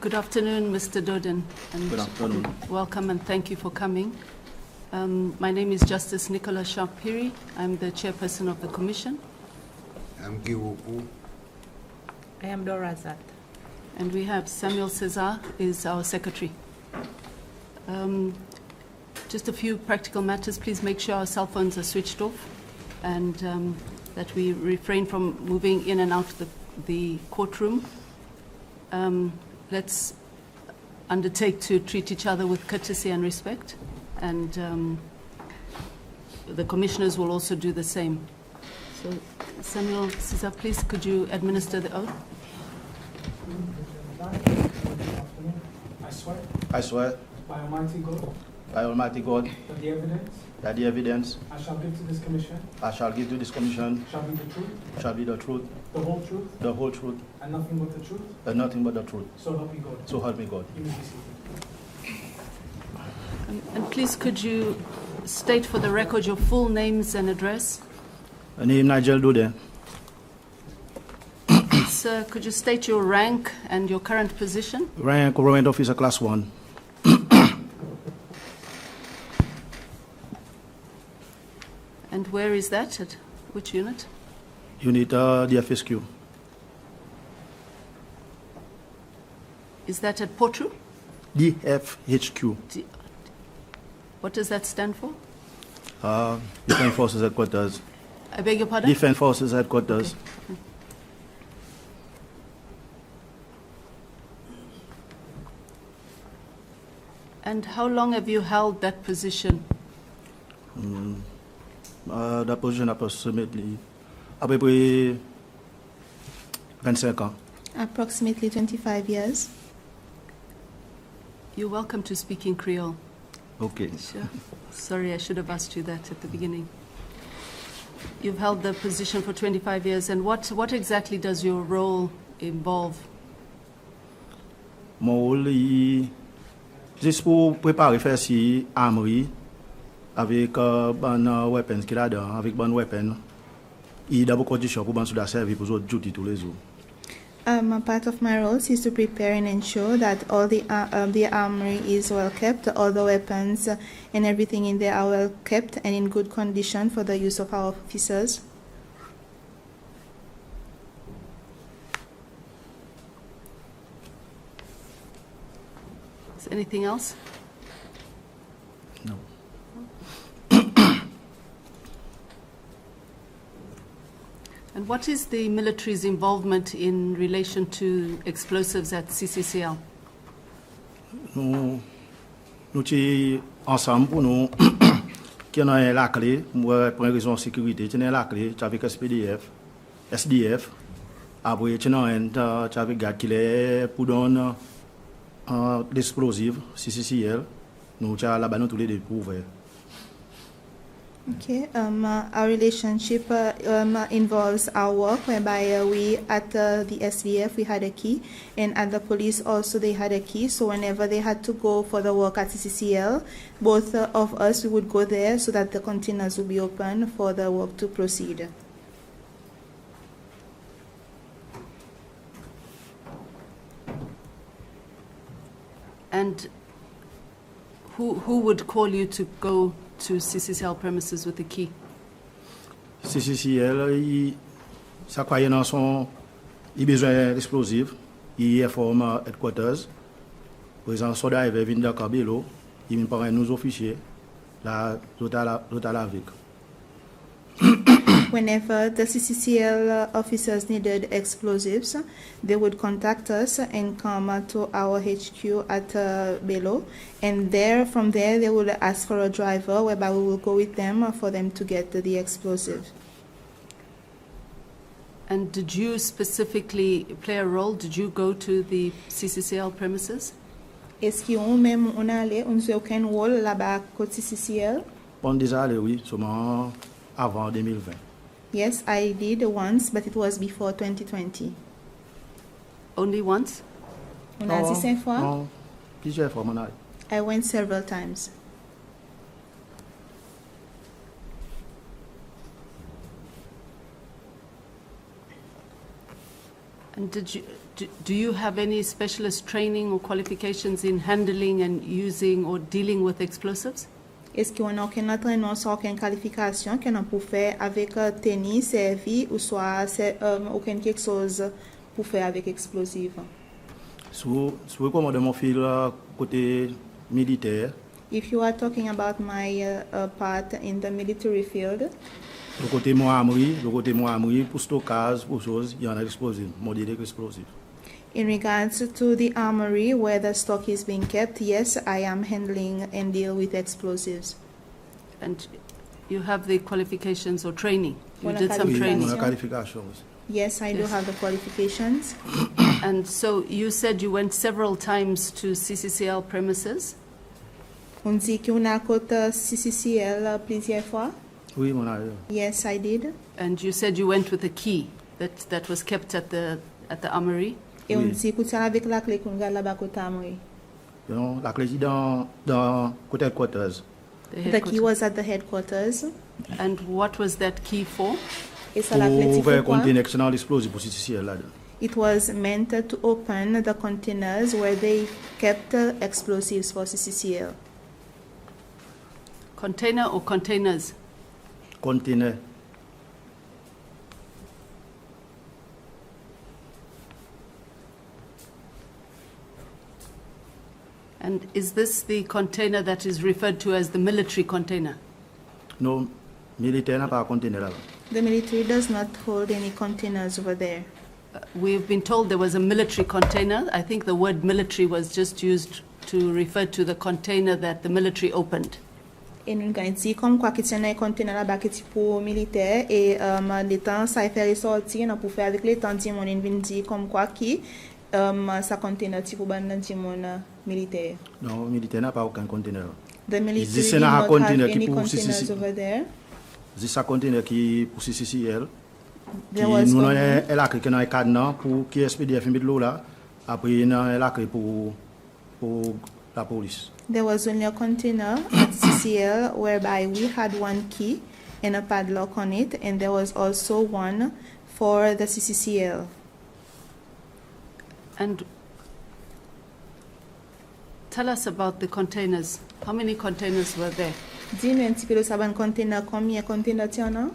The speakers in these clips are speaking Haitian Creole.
Good afternoon, Mr. Doden. And Good afternoon. welcome and thank you for coming. My name is Justice Nicola Sharpiri. I'm the chairperson of the commission. I'm Giwuku. I am Dora Zat. And we have Samuel Cesar is our secretary. Just a few practical matters. Please make sure our cell phones are switched off and that we refrain from moving in and out of the courtroom. Let's undertake to treat each other with courtesy and respect, and the commissioners will also do the same. So, Samuel Cesar, please, could you administer the oath? I swear I swear by Almighty God by Almighty God that the evidence that the evidence I shall give to this commission I shall give to this commission shall be the truth, shall be the truth, the whole truth, the whole truth, and nothing but the truth. and nothing but the truth. So help me God. So help me God. You may be seated. And please, could you state for the record your full names and address? My name Nigel Doden. Sir, could you state your rank and your current position? Rank Warrant Officer Class 1. And where is that? At which unit? Unit DFSQ. Is that at Portru? DFHQ. What does that stand for? Defense Forces Headquarters. I beg your pardon? Defense Forces Headquarters. Okay. And how long have you held that position? That position approximately à peu près 25 ans. Approximately 25 years. You're welcome to speak in Creole. Okay. Sure. Sorry, I should have asked you that at the beginning. You've held the position for 25 years, and what exactly does your role involve? Mon rôle est juste pour préparer faire si armerie avec bon weapons qu'il a dedans, avec bon weapon. Il a beaucoup de conditions pour bon soldat servir pour autres duty tous les jours. A part of my roles is to prepare and ensure that all the armory is well kept, all the weapons and everything in there are well kept and in good condition for the use of our officers. Is there anything else? No. And what is the military's involvement in relation to explosives at CCCL? Nous sommes ensemble pour nous qui avons la clé pour une raison de sécurité. Nous avons la clé avec SDF. Après, nous avons avec garde qui est pour donner l'explosif CCCL. Nous avons là-bas tous les deux pour ouvrir. Okay, our relationship involves our work, whereby we at the SDF we had a key, and at the police also they had a key. So whenever they had to go for the work at CCL, both of us we would go there so that the containers would be open for the work to proceed. And who would call you to go to CCCL premises with the key? CCCL, ça croyait dans son, il a besoin d'explosifs, il informe headquarters. Par exemple, soldat il vient de Kabelo, il vient par nos officiers, là, l'autre avec. Whenever the CCCL officers needed explosives, they would contact us and come to our HQ at Belo, and from there they would ask for a driver, whereby we will go with them for them to get the explosive. And did you specifically play a role? Did you go to the CCCL premises? Est-ce qu'on même on allait, on joue aucun rôle là-bas côté CCCL? On déjà allé, oui, seulement avant 2020. Yes, I did once, but it was before 2020. Only once? On a dit 5 fois? Non, plusieurs fois, mon allé. I went several times. And do you have any specialist training or qualifications in handling and using or dealing with explosives? Est-ce qu'on a aucun entraînement ou aucune qualification qu'on a pour faire avec tennis, servi ou soit aucune quelque chose pour faire avec explosifs? Sous le commandement fil côté militaire, If you are talking about my part in the military field, le côté Moamri, pour stockage, pour choses, il y en a explosifs, modèle explosif. in regards to the armory where the stock is being kept, yes, I am handling and deal with explosives. And you have the qualifications or training? You Well, did some Oui, training. on a qualifications. Yes, I do Yes. have the qualifications. And so you said you went several times to CCCL premises? On dit qu'on a côté CCCL plusieurs fois. Oui, mon a. Yes, I did. And you said you went with a key that was kept at the armory? Et on Oui. dit qu'on tient avec la clé qu'on garde là-bas côté armory. La clé dans côté headquarters. The The key headquarters. was at the headquarters. And what was that key for? Et ça la clé Pour c'est faire pourquoi? contenir external explosif pour CCL là. It was meant to open the containers where they kept explosives for CCCL. Container or containers? Contenir. And is this the container that is referred to as the military container? Non, militaire n'a pas contenir là. The military does not hold any containers over there. We've been told there was a military container. I think the word military was just used to refer to the container that the military opened. Et nous avons dit comme quoi qu'il y a un container là-bas qui est pour militaire et les temps ça fait ressortir on pour faire avec les temps dit mon vient dire comme quoi qui ça container type pour ban dit mon militaire. Non, militaire n'a pas aucun conteneur. The military This did is not a have container any qui pour containers CCC. over there. C'est un conteneur qui pour CCL. Qui There was nous only- elle a créé un cadenas pour qui SPDF met de l'eau là. Après elle a créé pour la police. There was only a container at CCL whereby we had one key and a padlock on it, and there was also one for the CCCL. And tell us about the containers. How many containers were there? Dis-nous un petit peu de ça, un container, combien de containers tu en as?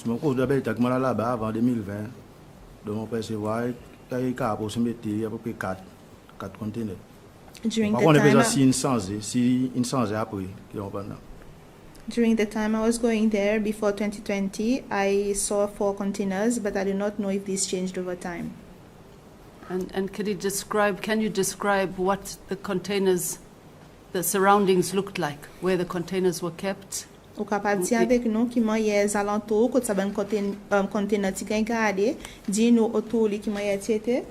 Mon cours d'habitude que moi là-bas avant 2020. Donc on peut se voir qu'il y a pour se mettre à peu près 4 conteneurs. During Par the contre, on peut time, si une changé après qui on pendant. during the time I was going there before 2020, I saw 4 containers, but I do not know if this changed over time. And can you describe what the containers, the surroundings looked like, where the containers were kept? Ou capable de dire avec nous qui les alentours, quand ça ben container ti gen gade, dis nous autour li qui moyen était.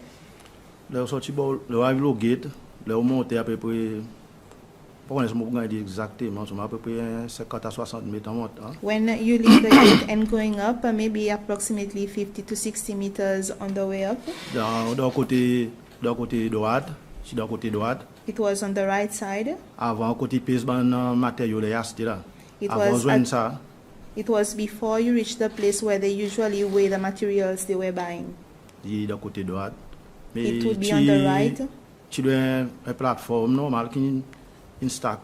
Là on sorti bon, le arrive au gate, là on monte à peu près pas on est pas dire exactement, c'est à peu près 50 à 60 mètres en montant. When you leave the gate and going up, maybe approximately 50 to 60 meters on the way up. Dans côté droite, si dans côté droite, It was on the right side. avant côté pèse ban matériaux là c'était là. It Avant was joindre at- ça, It was before you reach the place where they usually weigh the materials they were buying. il est dans côté droite. Mais It would be on the right. tu dois une plateforme normale qui une stack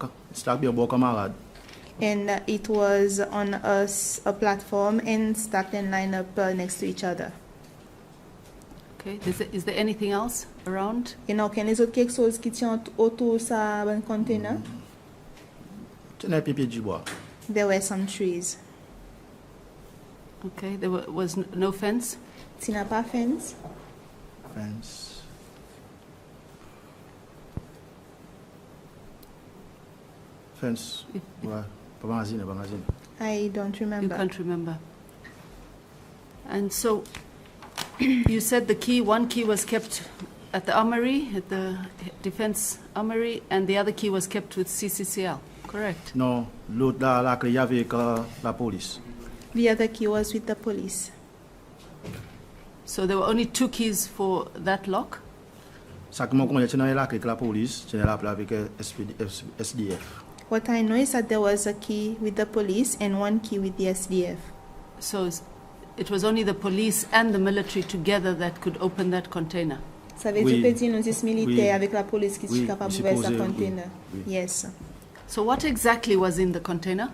bien bon camarade. And it was on a platform and stacked and lined up next to each other. Okay. Is there anything else around? Et donc, il y a quelque chose qui tient autour de ça, un container. Tu n'as pas du bois. There were some trees. Okay. There was no fence. Tu n'as pas fence? Fence. Fence. Ouais, pas magazine. I don't You remember. can't remember. And so you said one key was kept at the armory, at the defense armory, and the other key was kept with CCCL, correct? Non, l'autre là, la clé avec la police. The other key was with the police. So there were only 2 keys for that lock? Ça que moi connais, tu n'as la clé avec la police, tu n'as la clé avec SDF. What I know is that there was a key with the police and one key with the SDF. So it was only the police and the military together that could open that container. Ça veut Oui. dire que nous sommes militaires Oui. avec la police qui Oui, sont capables il d'ouvrir ce supposé, oui. container. Oui. Yes. So what exactly was in the container?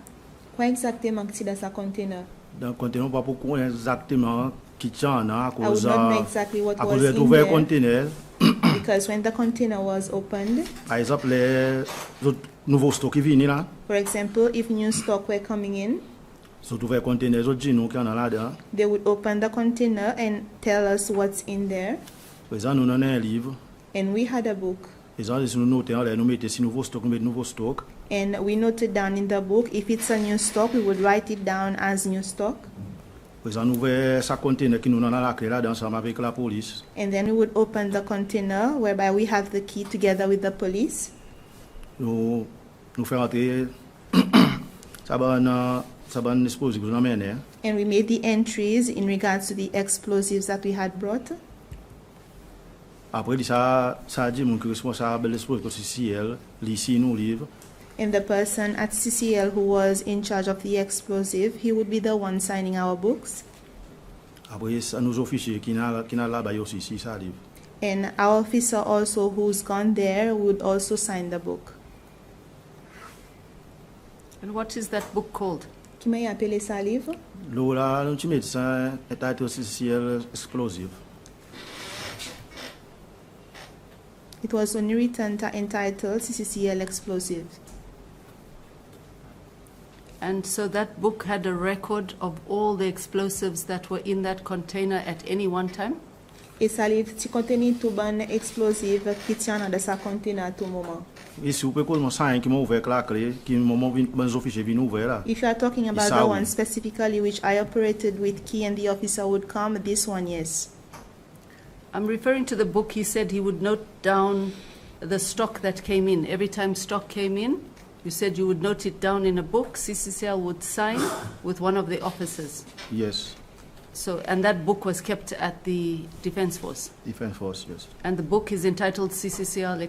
Quoi exactement qui est dans ce container? Dans le conteneur, pas pour connaître exactement qui tient à I would cause not know exactly what à was cause de in trouver there conteneur. because when the container was opened, Par exemple, les autres nouveaux stocks qui viennent là, for example, if new stock were coming in, ils trouver conteneur, les autres jeans qui en a là-dedans. they would open the container and tell us what's in there. Par exemple, nous avons un livre. And we had a book. Par exemple, si nous notons, nous mettons si nouveau stock, nous mettons nouveau stock. And we noted down in the book, if it's a new stock, we would write it down as new stock. Par exemple, nous ouvrons ce conteneur qui nous avons la clé là-dedans ensemble avec la police. And then we would open the container whereby we have the key together with the police. Nous faisons entrer ça va un explosif que nous amenons. And we made the entries in regards to the explosives that we had brought. Après, ça a dit que le responsable de l'explosif que Cccl, ici, nous livre. And the person at Cccl who was in charge of the explosive, he would be the one signing our books. Après, ça nous officiers qui n'a là-bas aussi, si ça livre. And our officer also who's gone there would also sign the book. And what is that book called? Qui m'a appelé ça livre? Là, nous mettons ça entitled Cccl Explosive. It was only written entitled Cccl Explosive. And so that book had a record of all the explosives that were in that container at any one time? Et ça livre qui contenait tout bon explosif qui tient dans sa container à tout moment. Et si vous pouvez causer mon sign qui m'a ouvert la clé, qui moment les officiers viennent ouvrir là. If you are talking about It's the our- one specifically which I operated with key and the officer would come, this one, yes. I'm referring to the book. He said he would note down the stock that came in. Every time stock came in, you said you would note it down in a book. Cccl would sign with one of the officers. Yes, So, and that book was kept at the Defense Force. Defense Force, yes. And the book is entitled Cccl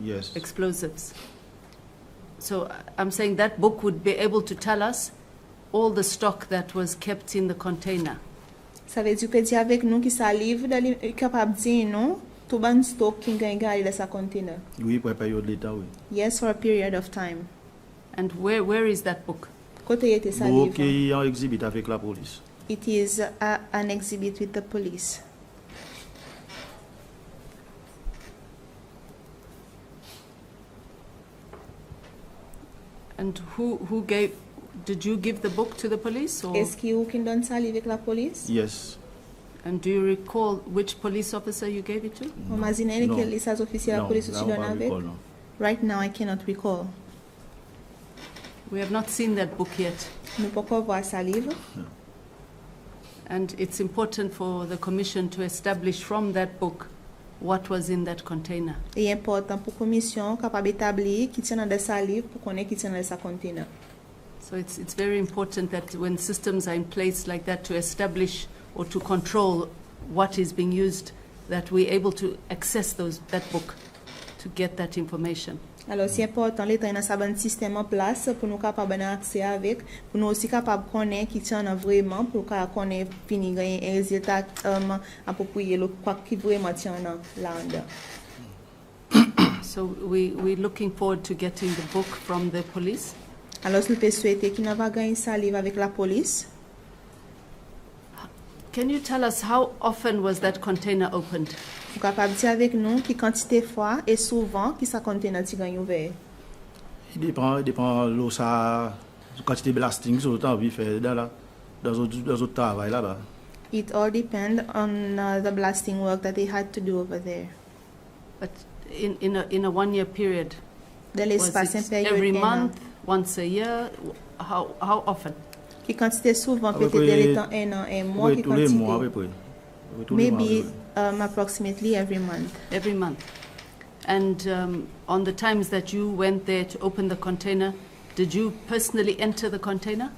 Yes. Explosives. So I'm saying that book would be able to tell us all the stock that was kept in the container. Ça veut dire que dire avec nous qui ça livre est capable de dire non tout bon stock qui gagne dans sa container. Oui, pour une période de temps, oui. Yes, for a period of time. And where is that book? Côté était ça Bon, livre. qui est en exhibit avec la police. It is an exhibit with the police. And who gave, did you give the book to the police? Or, Est-ce qu'il qui donne ça livre avec la police? Yes. and do you recall which police officer you gave it to? On m'a dit Non. quel est officier la Non, police là, tu on donnes va avec? recall, non. Right now I cannot recall. We have not seen that book yet. Nous pouvons voir ça livre. And it's important for the Commission to establish from that book what was in that container. Et important pour commission capable d'établir qui tient dans sa livre pour connaître qui tient dans sa container. So it's very important that when systems are in place like that to establish or to control what is being used, that we're able to access that book to get that information. Alors c'est important l'état dans sa bon système en place pour nous capable d'avoir accès avec pour nous aussi capable connaître qui tient vraiment pour connaître fini gagner un résultat approprié le quoi qui vraiment tient là-dedans. So we're looking forward to getting the book from the police. Alors nous peut souhaiter qu'il n'a pas gagné ça livre avec la police. Can you tell us how often was that container opened? Vous capable dire avec nous qui quantité fois et souvent qui ça container ti gagné ouvert. Il dépend de la quantité de blasting sur le temps qu'il fait dans notre travail là-bas. It all depends on the blasting work that they had to do over there. But in a 1 year period, De was l'espace it période every month, once a year? How often? Qui quantité souvent À peu peut-être près- de temps un mois Oui, qui tous les mois à quantité. peu près. Oui, tous les mois, Maybe oui. approximately every month. Every month. And on the times that you went there to open the container, did you personally enter the container?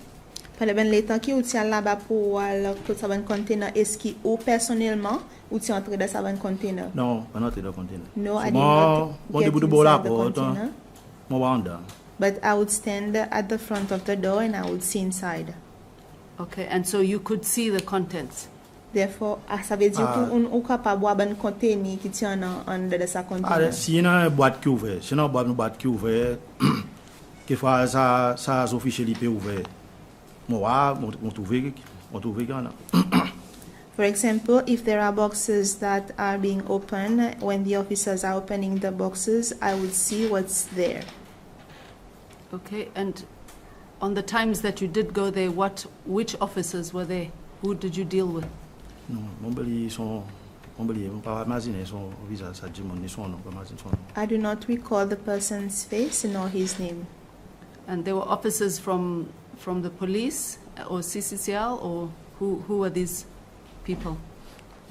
Pendant ben le temps qui ou tient là-bas pour tout ça bon container, est-ce qui ou personnellement ou tient entrer dans ça bon container? Non, pas dans le conteneur. No, I did Moi, not on get début de boire la inside the porte, container. moi, on va en dedans. But I would stand at the front of the door and I would see inside. Okay, and so you could see the contents. Therefore, ça veut dire qu'on est capable de voir un contenu qui tient en de sa Ah, conteneur. si y a une boîte qui est ouverte, si y a une boîte qui est ouverte, quelquefois ça officier est ouvert. Moi, on trouve qu'il For example, if there are boxes that are being opened, when the officers are opening the boxes, I would see what's there. Okay, and on the times that you did go there, which officers were there? Who did you deal with? non, pas imaginer son visage, ça dit mon son nom, pas imaginer son nom. I do not recall the person's face nor his name. And there were officers from the police or CCCL, or who were these people?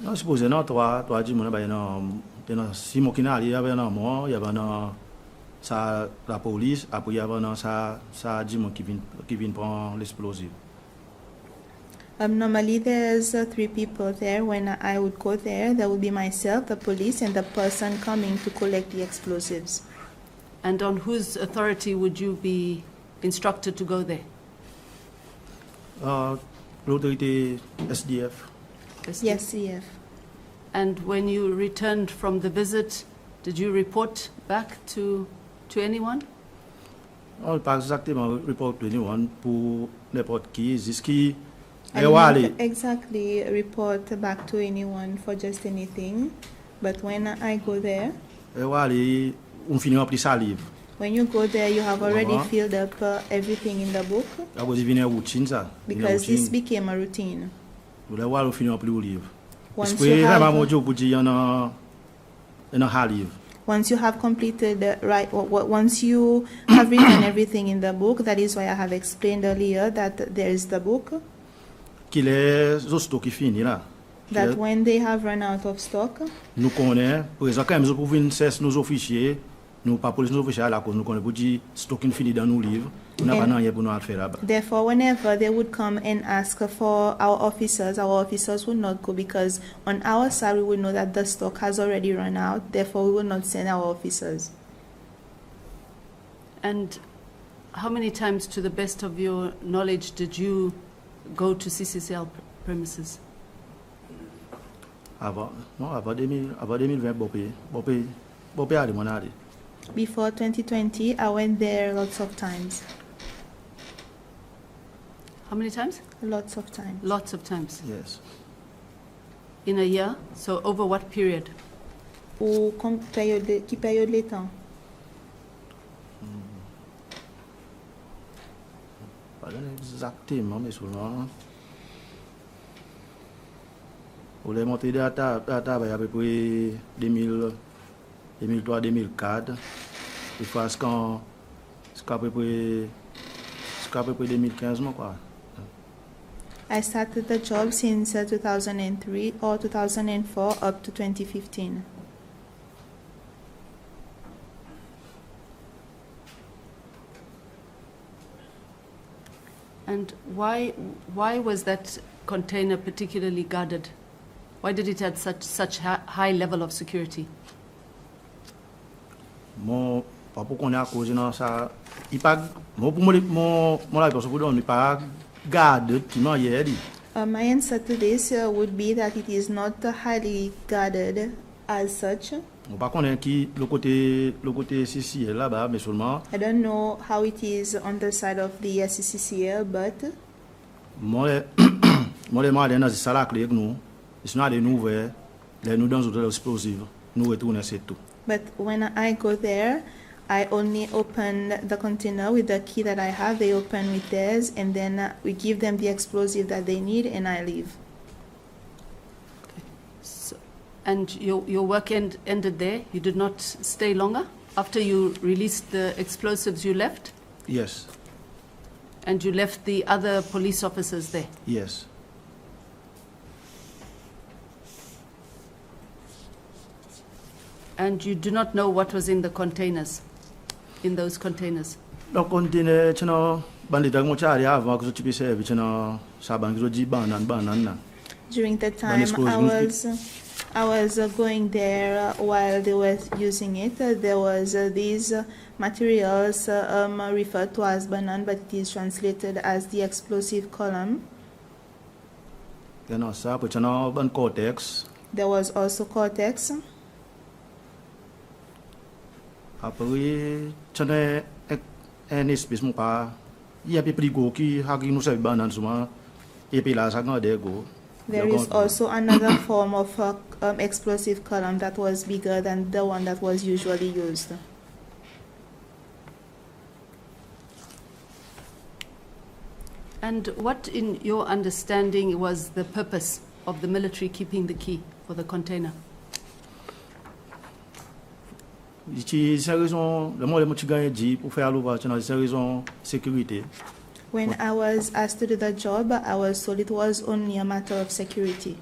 Non, supposé non, toi dis mon ba non, si mon kina ali, il y avait non moi, il y avait non ça la police, après il y avait non ça dit mon qui vient prendre l'explosif. Normally, there's 3 people there. When I would go there, there would be myself, the police, and the person coming to collect the explosives. And on whose authority would you be instructed to go there? L'autorité SDF. Yes, CF. And when you returned from the visit, did you report back to anyone? Pas exactement report to anyone pour n'importe qui, jusqu'à I did not exactly report back to anyone for just anything, but when I go there, on finit après ça livre. when you go there, you have already filled up everything in the book because this became a routine. On finit après le livre. Once you have completed once you have written everything in the book, that is why I have explained earlier that there is the book. That when they have run out of stock, nous connaissons, par exemple, quand nous pouvons cesser nos officiers, nous pas police nos officiers à la cause, nous connaissons pour dire stock fini dans nos livres, nous n'avons pas rien pour nous faire là-bas. Therefore, whenever they would come and ask for our officers would not go because on our side we would know that the stock has already run out. Therefore, we would not send our officers. And how many times, to the best of your knowledge, did you go to CCCL premises? Avant 2020, Bopé a demandé. Before 2020, I went there lots of times. How many times? Lots of times. Lots of times. Yes. In a year? So over what period? Qui période de temps? Pas exactement, mais seulement. Pour les montées de data, il y a à peu près 2003-2004. Il faut à peu près 2015, quoi. I started the job since 2003 or 2004 up to 2015. And why was that container particularly guarded? Why did it have such high level of security? Mon papa connaît à cause de ça. Il pas mon la personne pour donner pas garde qui m'a hier dit. My answer to this would be that it is not highly guarded as such. On pas connaît qui le côté CCL là-bas, mais seulement. I don't know how it is on the side of the Cccl, but. Moi les malades dans ça la clé nous. Ils sont allés nous vers les nous dans d'autres explosifs. Nous retourner c'est tout. But when I go there, I only open the container with the key that I have. They open with theirs, and then we give them the explosive that they need, and I leave. So, and your work ended there? You did not stay longer? After you released the explosives, you left? Yes. And you left the other police officers there? Yes. And you do not know what was in the containers, in those containers? Le container, tu know, bandit mo chari avant que tu puisses servir, tu know, ça banque je dis banane. During the time I was going there while they were using it, there was these materials referred to as banan, but it is translated as the explosive column. Kena sa po chana ban cortex. There was also cortex. Apoi chana enis bismu pa. Ia pe prigo ki hagi nu sa banan suma. E pe la sa ngade go. There is also another form of explosive column that was bigger than the one that was usually used. And what, in your understanding, was the purpose of the military keeping the key for the container? Ici c'est raison le moi le mochi gagner dit pour faire l'ouvrage c'est raison sécurité. When I was asked to do the job, I was told it was only a matter of security.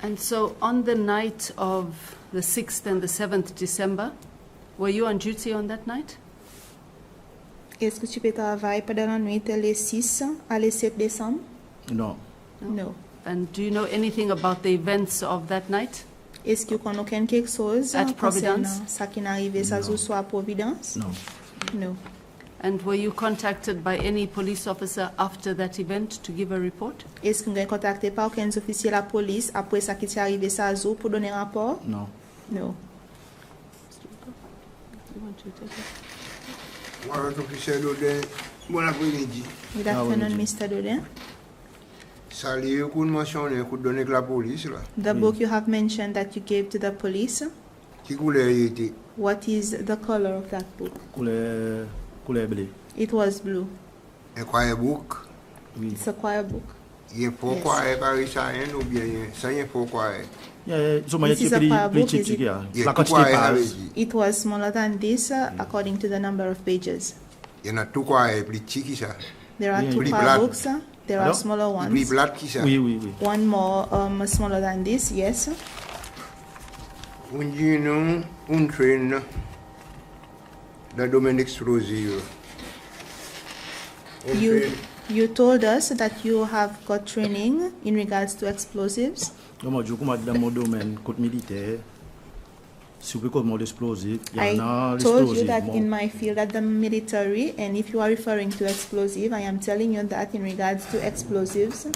And so on the night of the 6th and the 7th December, were you on duty on that night? Est-ce que tu peux travailler pendant la nuit le 6 à le 7 décembre? Non. No. And do you know anything about the events of that night? Est-ce que vous connaissez quelque chose At Providence? concernant ça qui est arrivé ça jour soir à Providence? Non. No. And were you contacted by any police officer after that event to give a report? Est-ce que vous avez contacté par aucun officier de la police après ça qui est arrivé ça jour pour donner un rapport? Non. No. You want to take it? Moi, officier Dodin, bon après-midi. Good Ah, oui, afternoon, monsieur. Mr. Dodin. Salut, vous mentionnez que vous donnez que la police là. The book you have mentioned that you gave to the police, Qui couleur il était? what is the color of that book? Couleur bleu. It was blue. Un quoi book? Oui. It's a choir book. Il y a pourquoi Yes. Paris ça ou bien ça y est pourquoi? Yeah, so my This is a power book, is it? yeah. Il y La a quantité pourquoi pas. avec dit. It was smaller than this according to the number of pages. Il y en a tout quoi plus petit qui ça. There are Yeah, two Blue choir black. books. There are Hello? smaller Plus ones. plat qui ça. Oui, oui, oui. One more smaller than this, yes. On dit nous, on traîne dans le domaine explosif. On You traîne you told us that you have got training in regards to explosives. Donc moi je commence dans mon domaine côté militaire. Si vous pouvez comment l'explosif, il y I en a told you l'explosif. that in Bon. my field at the military, and if you are referring to explosive, I am telling you that in regards to explosives,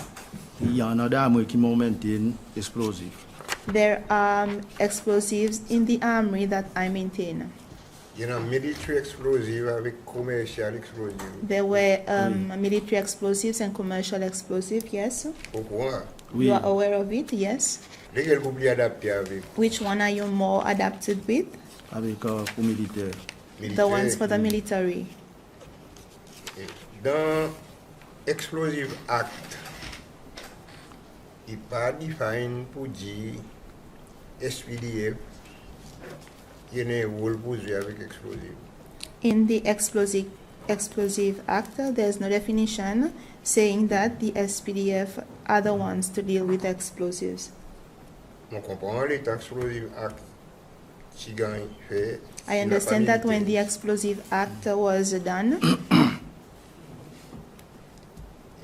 Il y en a d'armes qui m'ont maintenu explosif. there are explosives in the armory that I maintain. il y en a military explosif avec commercial explosif. There were military explosives and commercial explosives, yes. Pourquoi? Oui. You are aware of it, yes. Lesquels vous pouvez adapter avec? Which one are you more adapted with? Avec pour militaire. The ones for the military. Dans Explosive Act, il pas define pour dire SPDF, il y a un rôle pour jouer avec explosif. In the Explosive Act, there's no definition saying that the SPDF are the ones to deal with explosives. On comprend l'État Explosive Act, si gagne fait. I understand that when the Explosive Act was done,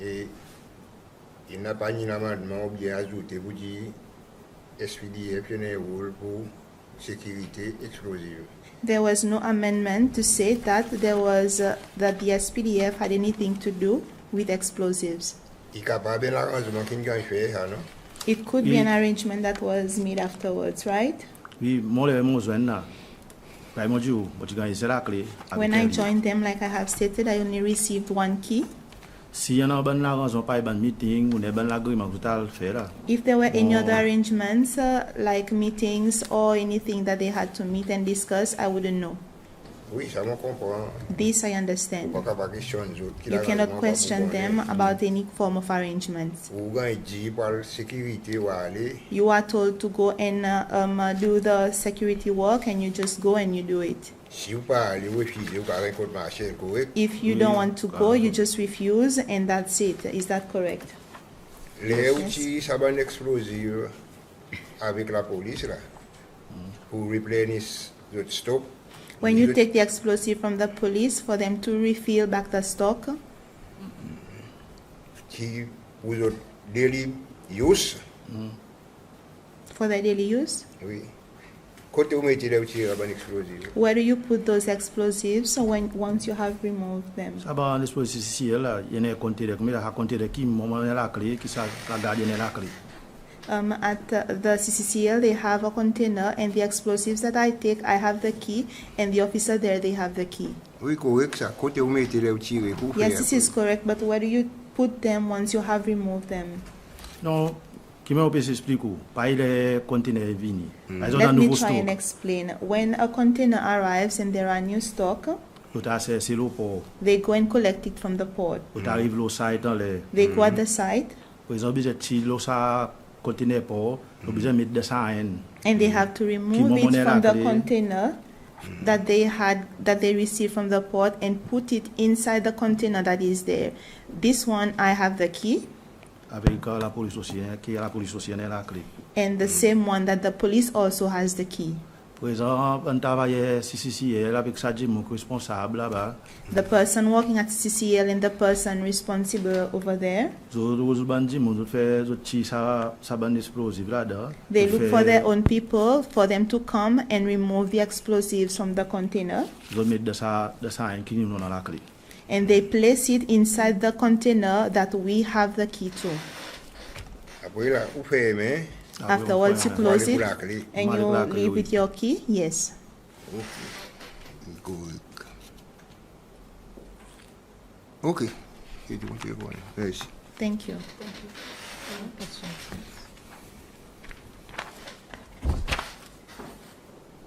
Et il n'a pas ni l'amendement ou bien ajouté pour dire SPDF, il y a un rôle pour sécurité explosive. there was no amendment to say that that the SPDF had anything to do with explosives. Il est capable de l'arrangement qu'il gagne fait, non? It could be Oui. an arrangement that was made afterwards, right? Oui, moi les mots là. Bah moi je gagne c'est la clé. When I joined them, like I have stated, I only received one key. Si y en a ben l'arrangement pas ben meeting ou ben l'agrément total fait là. If there were any Oh. other arrangements, like meetings or anything that they had to meet and discuss, I wouldn't know. Oui, ça me comprend. This I understand. Pas capable de questionner les autres. You cannot question them about any form of arrangements. Ou gagne dit par la sécurité ou aller. You are told to go and do the security work, and you just go and you do it. Si vous pas aller refuser, vous pas récolter marché correct. If you Oui, don't want to go, you carrément. just refuse, and that's it. Is that correct? Les outils, ça va explosif avec la police là. Pour replenish the stock. When you take the explosive from the police for them to refill back the stock, Qui pour the daily use. for their daily use, Oui. Kote ou meti le ou tire ban explosive? Where do you put those explosives once you have removed them? Ça va l'explosif CCL là, il y a un conteneur comme il a conteneur qui moment la clé qui ça la garde la clé. At the CCCL, they have a container, and the explosives that I take, I have the key, and the officer there, they have the key. Oui, correct ça. Kote ou meti le ou tire pour Yes, this is correct, but where do you put them once you have removed them? Non, qui me peut expliquer pas les conteneurs vini. Par exemple, Let dans me nouveau try stock, and explain. When a container arrives and there are new stock, tu as c'est le port. they go and collect it from the port. Tu arrives au site dans les They go at the site, par exemple, j'ai tiré le ça conteneur port, tu besoin mettre de ça en. and they have to remove it monnaie from la the clé. container that they received from the port and put it inside the container that is there. This one, I have the key, Avec la police aussi, qui la police aussi la clé. and the same one that the police also has the key. Par exemple, un travailleur CCL avec sa GM responsable là-bas, The person working at CCL and the person responsible over there, os bandits, ils font des petits ça bande explosif là-dedans. they look for their own people for them to come and remove the explosives from the container, Ils mettent de ça en qui nous dans la clé. and they place it inside the container that we have the key to. Après là, ou ferme. Afterwards, you close it La clé. and you leave with your key. Yes. Good. Ok. Merci. Thank you.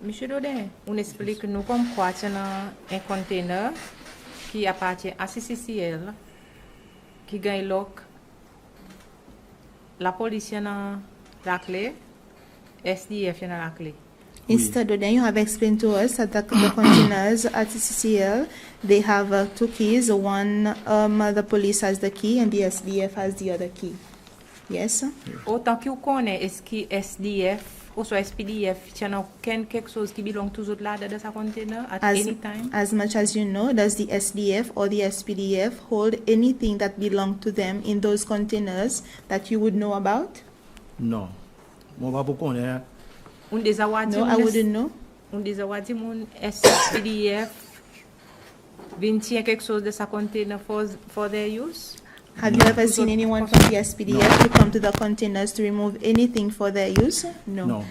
Monsieur Dodin, on explique nous comme quoi c'est un container qui appartient à CCL, qui gagne lock, la police a la clé, SDF a la clé. Mr. Dodin, you have explained to us that the containers at CCL, they have two keys. One, the police has the key and the SDF has the other key. Yes? Autant que vous connaissez, est-ce que SDF ou soit SPDF, il y a quelque chose qui belong toujours là dans ce container at any time? As much as you know, does the SDF or the SPDF hold anything that belong to them in those containers that you would know about? Non. Moi, pas pour connaître. On des awadi No, I wouldn't know. on des awadi mon SPDF vient tirer quelque chose de ce container for their use? Have you ever seen anyone from the SPDF to come to the containers to remove anything for their use? No. Non.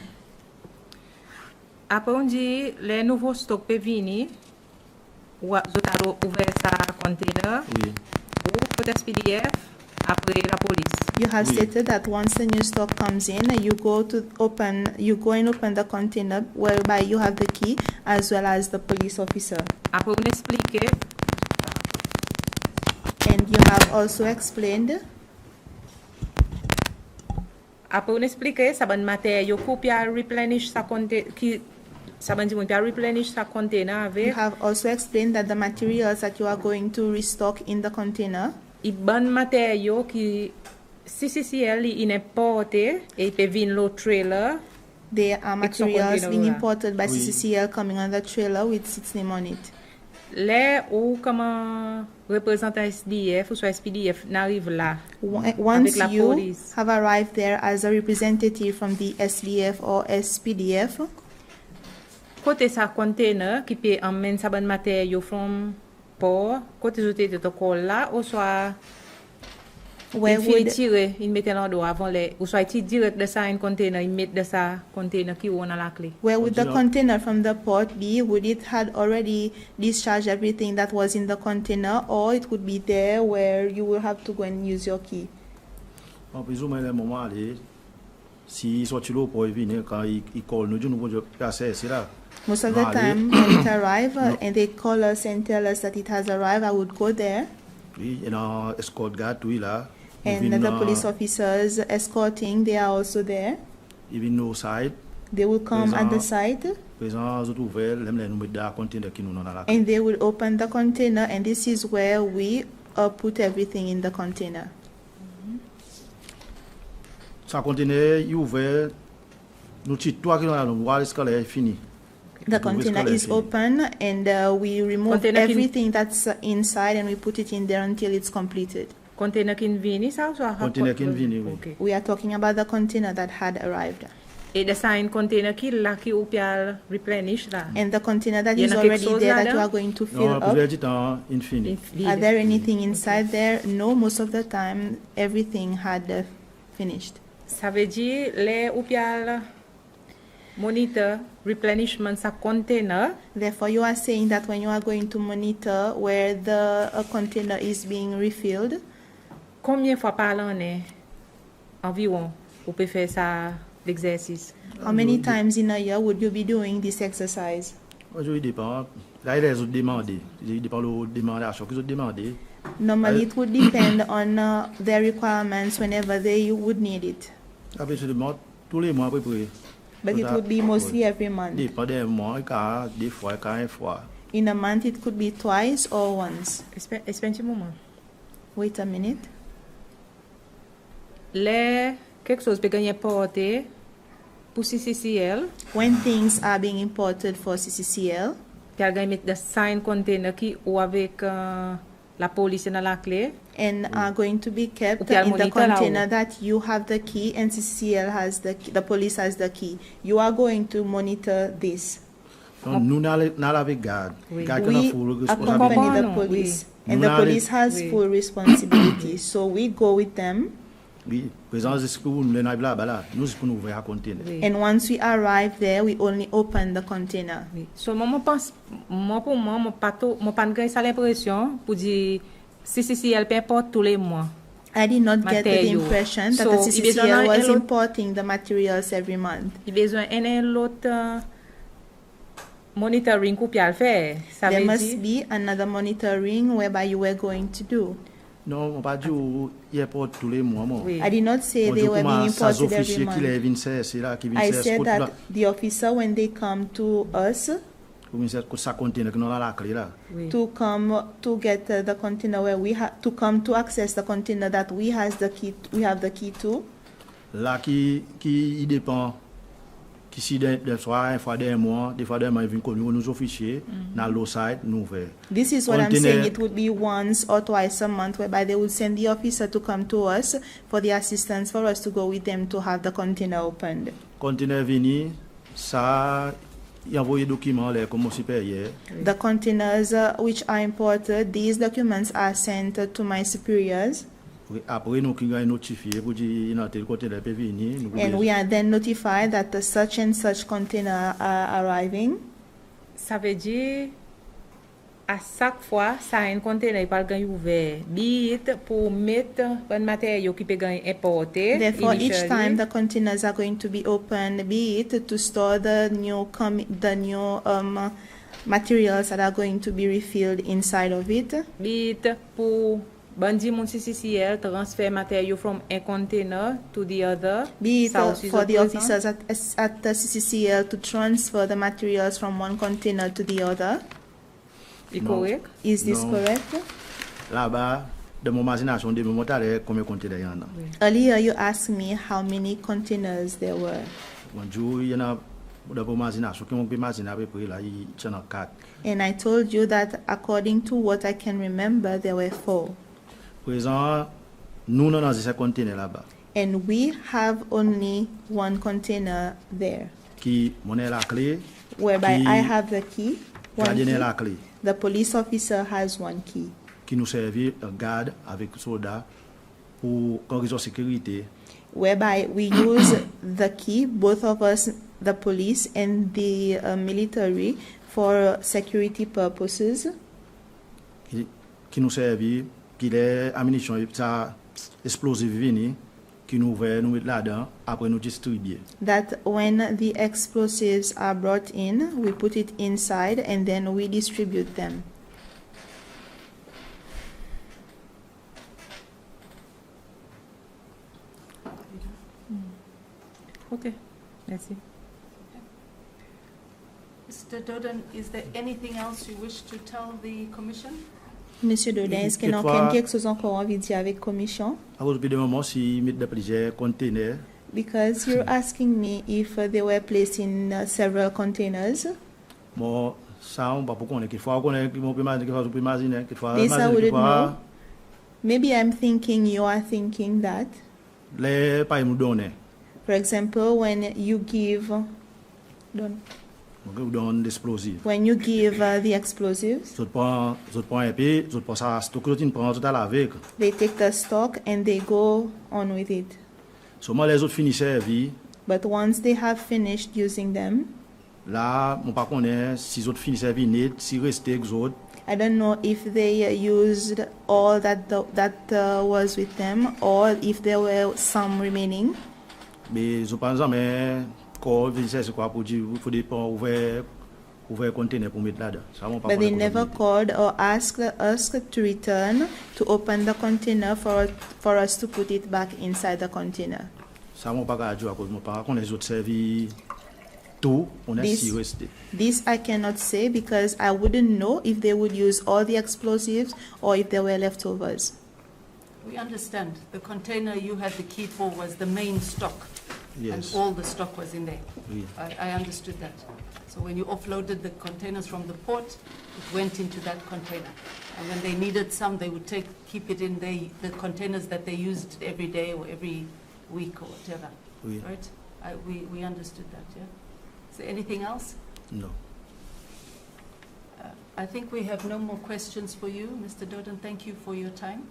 Après on dit les nouveaux stocks peuvent venir ou zotaro ouvert sa container Oui. ou pour SPDF après la police. You have Oui. stated that once the new stock comes in, you go and open the container whereby you have the key as well as the police officer. Après on explique And you have also explained après on explique ça bon matériau pour replenish sa container qui ça bon dit replenish sa container you avec have also explained that the materials that you are going to restock in the container, i bon matériau qui CCL il importé et peut venir le trailer. they are It's a materials container, being yeah. imported by Oui. CCCL coming on the trailer with its name on it. Les ou comme représentant SDF ou soit SPDF n'arrive là. Once la you police. have arrived there as a representative from the SDF or SPDF, Côté sa container qui peut emmener sa bonne matériau from port, côté j'étais de call là ou soit where il fait would tirer, il mettait l'endroit avant les ou soit il direct de ça un container, il met de ça container qui on a la clé. Where would the Continue. container from the port be? Would it had already discharged everything that was in the container, or it would be there where you will have to go and use your key? En plus ou moins le moment aller, si sorti l'eau pour venir quand il colle nous nous pouvons passer c'est là. Most of the Vale. time when it arrives No. and they call us and tell us that it has arrived, I would go there, Oui, il y a un escort guard oui là. and the police officers escorting, they are also there. Il vient au site, They will come at the site présent autres ouvert, les nous mettre dans conteneur qui nous dans la. and they will open the container, and this is where we put everything in the container. Ça conteneur il ouvert nous petit toi qui nous voir l'escalier est fini. The container is open, and we remove Container can- everything that's inside and we put it in there until it's completed. Container qui vient ça ou soit Container qui vient, oui. OK. We are talking about the container that had arrived. Et the sign container qui là qui ou pial replenish là. And the container that Y en is a quelque already chose there that là-dedans? you are going to Non, fill la up. plupart du temps, infini. Are there anything inside there? No, most of the time everything had finished. Ça veut dire les ou pial monitor replenishment sa container Therefore, you are saying that when you are going to monitor where the container is being refilled, combien fois par l'année environ vous pouvez faire ça l'exercice? how many times in a year would you be doing this exercise? Aujourd'hui, il dépend. Là, il y a les autres demandés. Il dépend de demander à chaque autre demandé. Normally, it would depend on their requirements whenever they would need it. Après, je demande tous les mois à peu près. But it would be mostly every month. Dépend des mois, des fois, une fois. In a month, it could be twice or once. Espère un petit moment. Wait a minute. Les quelque chose peut gagner porter pour Cccl, When things are being imported for CCCL, puis elle gagne mettre the sign container qui ou avec la police dans la clé. and are going to be kept Okay, I'll in the monitor now. container that you have the key and CCCL has the key, the police has the key. You are going to monitor this. Donc, nous, nous avec garde. Oui. Garde qui a We full accompany responsabilité. the Oui. police, Oui. and the Nous police has Oui. full responsibility. So we go with them, Oui, présence de ce que nous avons là, nous, c'est pour nous ouvrir à contenir. Oui. and once we arrive there, we only open the container. Oui. Seulement moi pense pour moi mon pas gagner ça l'impression pour dire Cccl peut importe tous les mois. I did not get the Material. impression that So, the il besoin CCCL d'un was lot- importing the materials every month. Il besoin un l'autre monitoring qu'on peut faire. Ça There veut must dire be another monitoring whereby you were going to do. Non, on ne pas dire qu'il importe tous les mois. Moi. Oui. I did not say On they dit were being comment ça, imported every officiers qui month. les viennent, c'est là, qui I viennent, said c'est that là, the officer, when they come to us comme ça contenir que nous avons la clé là. oui. to come to get the container where we have to come to access the container that we have the key to, Là, qui il dépend, qui si des fois, une fois des mois, ils viennent connu nous officiers, dans l'oversight, nous faisons. this is what I'm Container- saying. It would be once or twice a month whereby they would send the officer to come to us for the assistance for us to go with them to have the container opened. Conteneur venu, ça, il envoie des documents là, comme supérieur. The containers which are imported, these documents are sent to my superiors, Après, nous qui avons notifié pour dire qu'il y a tel conteneur peut venir. nous and pouvons- we are then notified that the such and such container are arriving. Ça veut dire à chaque fois ça un conteneur pas gagner ouvert. Bit pour mettre un matériau qui peut gagner importer. Therefore, each initially. time the containers are going to be opened, be it to store the new materials that are going to be refilled inside of it, Bit pour bandi mon Cccl transfer matériau from a container to the other. be it Ça aussi, for je the présente. officers at the CCCL to transfer the materials from one container to the other. Est Non. correct? Is this No. correct? Là-bas, de mon imagination, de mon moteur, combien de conteneurs il y en a. Earlier, you asked me how many containers there were, Bon, il y en a, de mon imagination, qui m'ont imaginé à peu près là, il y en a 4. and I told you that according to what I can remember, there were 4. Présent, nous, dans ces conteneurs là-bas, And we have only one container there, qui m'ont la clé, whereby Qui- I have the key, one gardien key. la clé, The police officer has one key, qui nous servait de garde avec soldats pour raison de sécurité. whereby we use the key, both of us, the police and the military, for security purposes, Qui nous servait, qui les ammunitions, ça explosif vini, qui nous ouvert, nous mettre là-dedans, après nous distribuer. that when the explosives are brought in, we put it inside and then we distribute them. OK. Merci. Mr. Doden, is there anything else you wish to tell the commission? Monsieur Dodin, est-ce qu'il y a Quelquefois- quelque chose encore envie de dire avec commission? À cause de moment, si mettre de plusieurs conteneurs, Because you're asking me if they were placed in several containers. bon, ça, on va pas connaître. Quelquefois, on connaît, on peut imaginer, quelquefois, This I wouldn't quelquefois, know. Maybe I'm thinking you are thinking that les pays nous donnent. For example, when you give, Ou don d'explosif. when you give the explosives, Zot pran épée, zot pran sa stok zot in pran zot a lave. they take the stock and they go on with it. Soman les zot fini servi, But once they have finished using them, la, moun pa konen si zot fini servi net, si reste ek zot, I don't know if they used all that was with them or if there were some remaining. be zot pan zanmen kor vin se kwa pou di, pou de pan ouver container pou met la dan. Sa moun pa But they konen never konen. called or asked us to return to open the container for us to put it back inside the container. Sa moun pa ka adjo akos moun pa konen zot servi tout, konen This- si reste. This I cannot say because I wouldn't know if they would use all the explosives or if there were leftovers. We understand. The container you had the key for was the main stock. Yes. And all the stock was in there. Oui. I understood that. So when you offloaded the containers from the port, it went into that container. And when they needed some, they would keep it in the containers that they used every day or every week or whatever. Oui. Right? We understood that, yeah? Is there anything else? No. I think we have no more questions for you, Mr. Doden. Thank you for your time.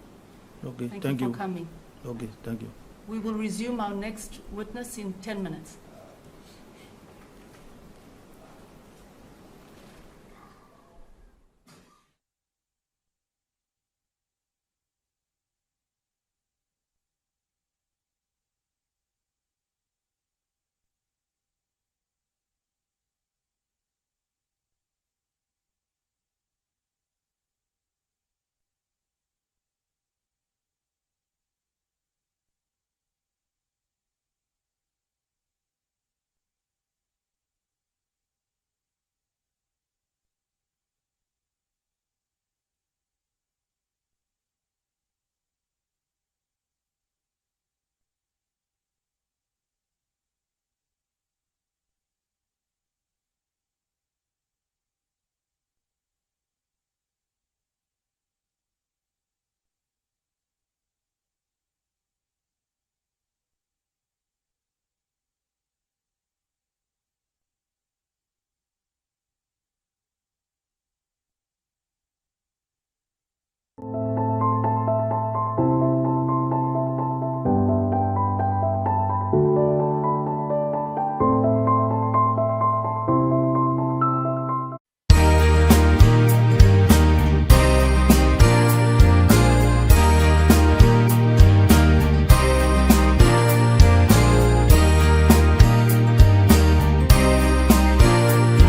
Okay, Thank thank you you. for coming. Okay, thank you. We will resume our next witness in 10 minutes.